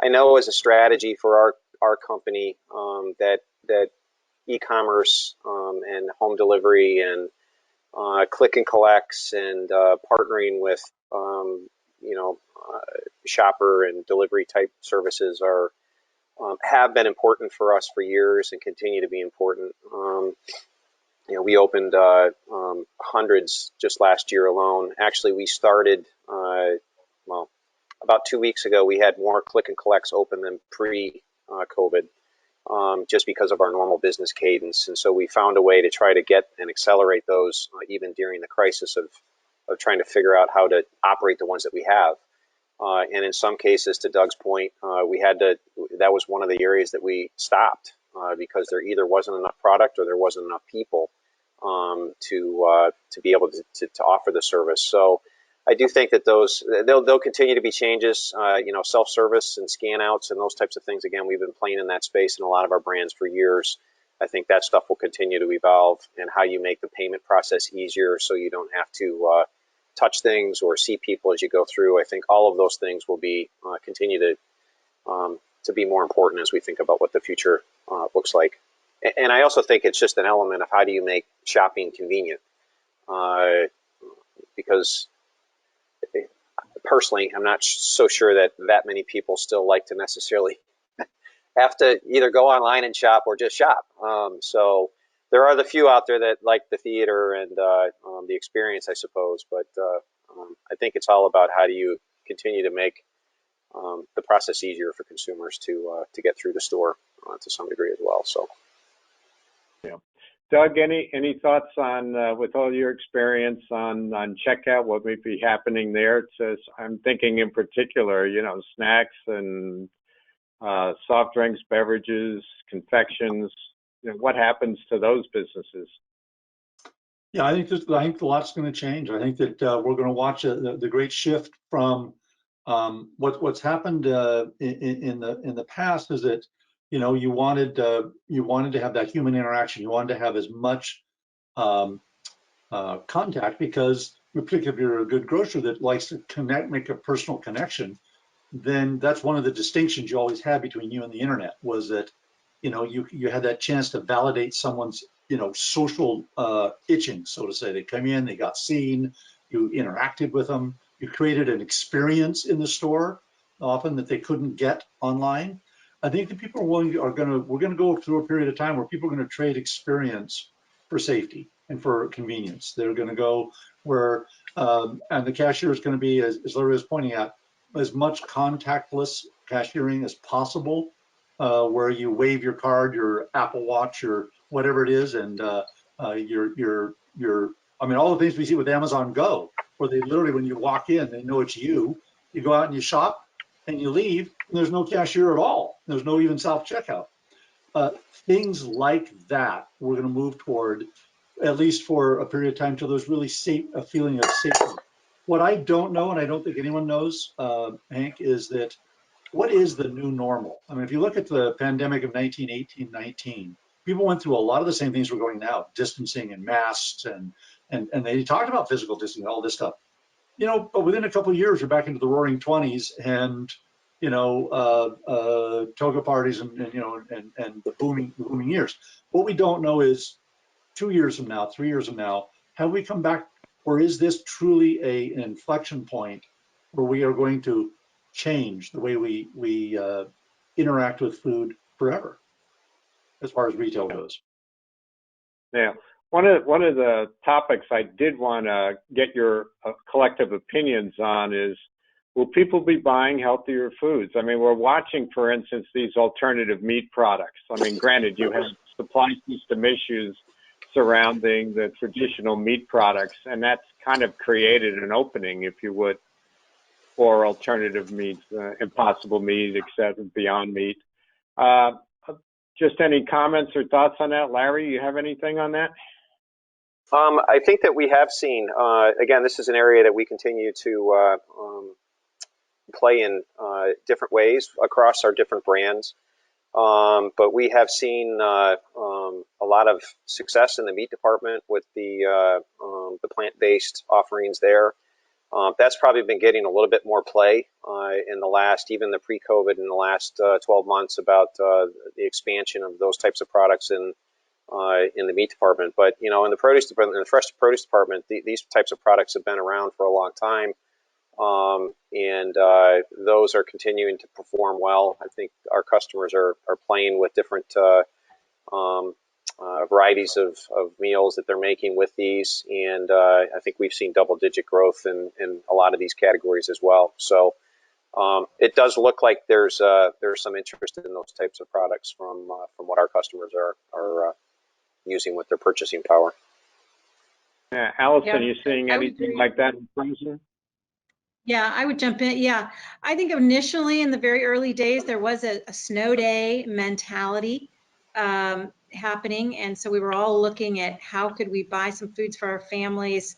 know as a strategy for our company that e-commerce and home delivery and click and collects and partnering with shopper and delivery type services have been important for us for years and continue to be important. We opened hundreds just last year alone. Actually, we started, about 2 weeks ago, we had more click and collects open than pre-COVID, just because of our normal business cadence. And so we found a way to try to get and accelerate those even during the crisis of trying to figure out how to operate the ones that we have. And in some cases, to Doug's point, that was one of the areas that we stopped because there either wasn't enough product or there wasn't enough people to be able to offer the service. So I do think that there'll continue to be changes, self-service and scan outs and those types of things. Again, we've been playing in that space in a lot of our brands for years. I think that stuff will continue to evolve, and how you make the payment process easier so you don't have to touch things or see people as you go through. I think all of those things will be continue to be more important as we think about what the future looks like. And I also think it's just an element of how do you make shopping convenient, because personally, I'm not so sure that many people still like to necessarily have to either go online and shop or just shop. So there are the few out there that like the theater and the experience, I suppose. But I think it's all about how do you continue to make the process easier for consumers to get through the store to some degree as well. So, yeah. Doug, any thoughts on, with all your experience on checkout, what may be happening there? I'm thinking in particular, snacks and soft drinks, beverages, confections. What happens to those businesses? Yeah, I think a lot's going to change. I think that we're going to watch the great shift from what's happened in the past is that you wanted to have that human interaction. You wanted to have as much contact, because particularly if you're a good grocer that likes to make a personal connection, then that's one of the distinctions you always had between you and the internet, was that you had that chance to validate someone's social itching, so to say. They come in, they got seen, you interacted with them, you created an experience in the store often that they couldn't get online. I think that people we're going to go through a period of time where people are going to trade experience for safety and for convenience. They're going to go where, and the cashier is going to be, as Larry was pointing out, as much contactless cashiering as possible, where you wave your card, your Apple Watch, or whatever it is, and I mean, all the things we see with Amazon Go, where they literally, when you walk in, they know it's you. You go out and you shop, and you leave, and there's no cashier at all. There's no even self-checkout. Things like that we're going to move toward, at least for a period of time, till there's really a feeling of safety. What I don't know, and I don't think anyone knows, Hank, is that what is the new normal? I mean, if you look at the pandemic of 1918-19, people went through a lot of the same things we're going now, distancing and masks, and they talked about physical distancing, all this stuff. But within a couple of years, we're back into the roaring 20s, and toga parties, and the booming years. What we don't know is 2 years from now, 3 years from now, have we come back, or is this truly an inflection point where we are going to change the way we interact with food forever, as far as retail goes? Yeah. One of the topics I did want to get your collective opinions on is will people be buying healthier foods? I mean, we're watching, for instance, these alternative meat products. I mean, granted, you have supply system issues surrounding the traditional meat products, and that's kind of created an opening, if you would, for alternative meats, Impossible Meat, etc., Beyond Meat. Just any comments or thoughts on that? Larry, you have anything on that? I think that we have seen, again, this is an area that we continue to play in different ways across our different brands. But we have seen a lot of success in the meat department with the plant-based offerings there. That's probably been getting a little bit more play in the last, even the pre-COVID, in the last 12 months, about the expansion of those types of products in the meat department. But in the produce department, in the fresh produce department, these types of products have been around for a long time, and those are continuing to perform well. I think our customers are playing with different varieties of meals that they're making with these, and I think we've seen double-digit growth in a lot of these categories as well. So it does look like there's some interest in those types of products from what our customers are using with their purchasing power. Yeah, Allison, Yeah, you seeing anything like that in frozen? Yeah, I would jump in. Yeah, I think initially in the very early days, there was a snow day mentality happening. And so we were all looking at how could we buy some foods for our families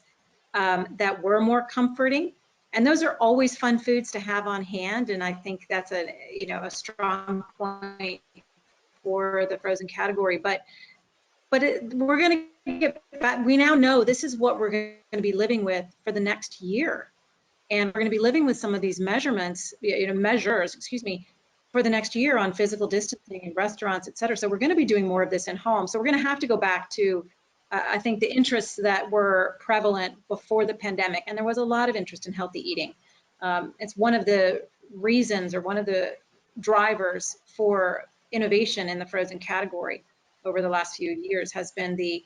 that were more comforting. And those are always fun foods to have on hand. And I think that's a strong point for the frozen category. But we're going to get back. We now know this is what we're going to be living with for the next year. And we're going to be living with some of these measures, for the next year on physical distancing in restaurants, et cetera. So we're going to be doing more of this in home. So we're going to have to go back to, I think, the interests that were prevalent before the pandemic. And there was a lot of interest in healthy eating. It's one of the reasons, or one of the drivers for innovation in the frozen category over the last few years, has been the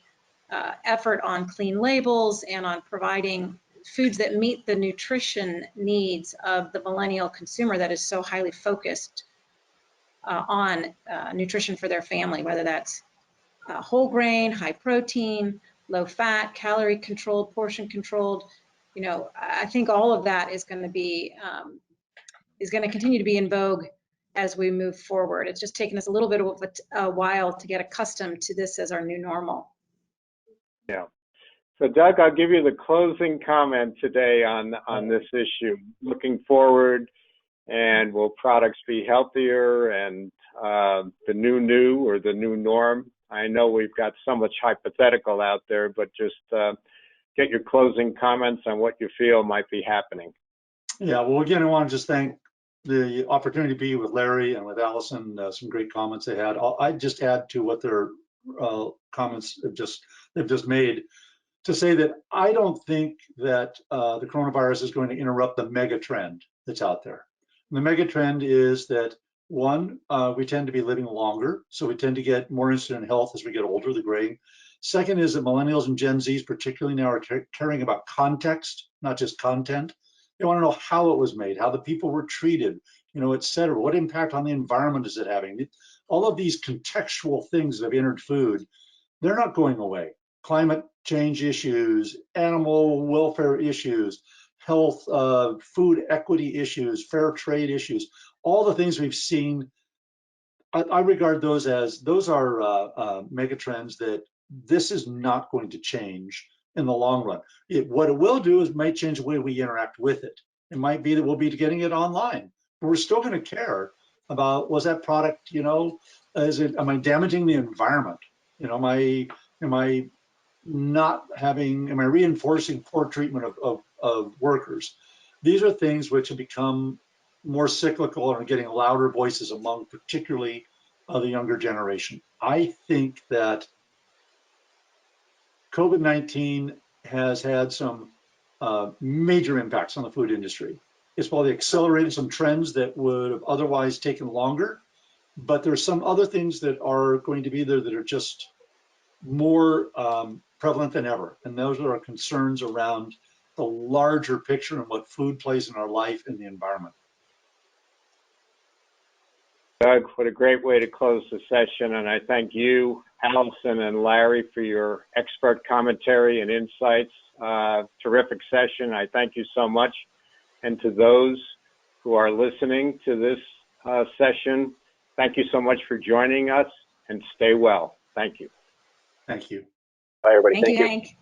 effort on clean labels and on providing foods that meet the nutrition needs of the millennial consumer that is so highly focused on nutrition for their family, whether that's whole grain, high protein, low fat, calorie controlled, portion controlled. I think all of that is going to continue to be in vogue as we move forward. It's just taken us a little bit of a while to get accustomed to this as our new normal. Yeah. So Doug, I'll give you the closing comment today on this issue. Looking forward, and will products be healthier and the new or the new norm? I know we've got so much hypothetical out there, but just get your closing comments on what you feel might be happening. Yeah, well, again, I want to just thank the opportunity to be with Larry and with Allison. Some great comments they had. I'd just add to what their comments they've just made, to say that I don't think that the coronavirus is going to interrupt the mega trend that's out there. And the mega trend is that, one, we tend to be living longer, so we tend to get more interested in health as we get older, the graying. Second is that millennials and Gen Zs particularly now are caring about context, not just content. They want to know how it was made, how the people were treated, et cetera. What impact on the environment is it having? All of these contextual things that have entered food, they're not going away. Climate change issues, animal welfare issues, health, food equity issues, fair trade issues, all the things we've seen. I regard those are mega trends that this is not going to change in the long run. What it will do is it might change the way we interact with it. It might be that we'll be getting it online, but we're still going to care about, was that product, am I damaging the environment? Am I reinforcing poor treatment of workers? These are things which have become more cyclical and are getting louder voices among particularly the younger generation. I think that COVID-19 has had some major impacts on the food industry. It's probably accelerated some trends that would have otherwise taken longer, but there's some other things that are going to be there that are just more prevalent than ever. And those are our concerns around the larger picture and what food plays in our life and the environment. Doug, what a great way to close the session. And I thank you, Allison and Larry, for your expert commentary and insights. Terrific session. I thank you so much. And to those who are listening to this session, thank you so much for joining us, and stay well. Thank you. Thank you. Bye, everybody. Thank you, Thank you. Hank.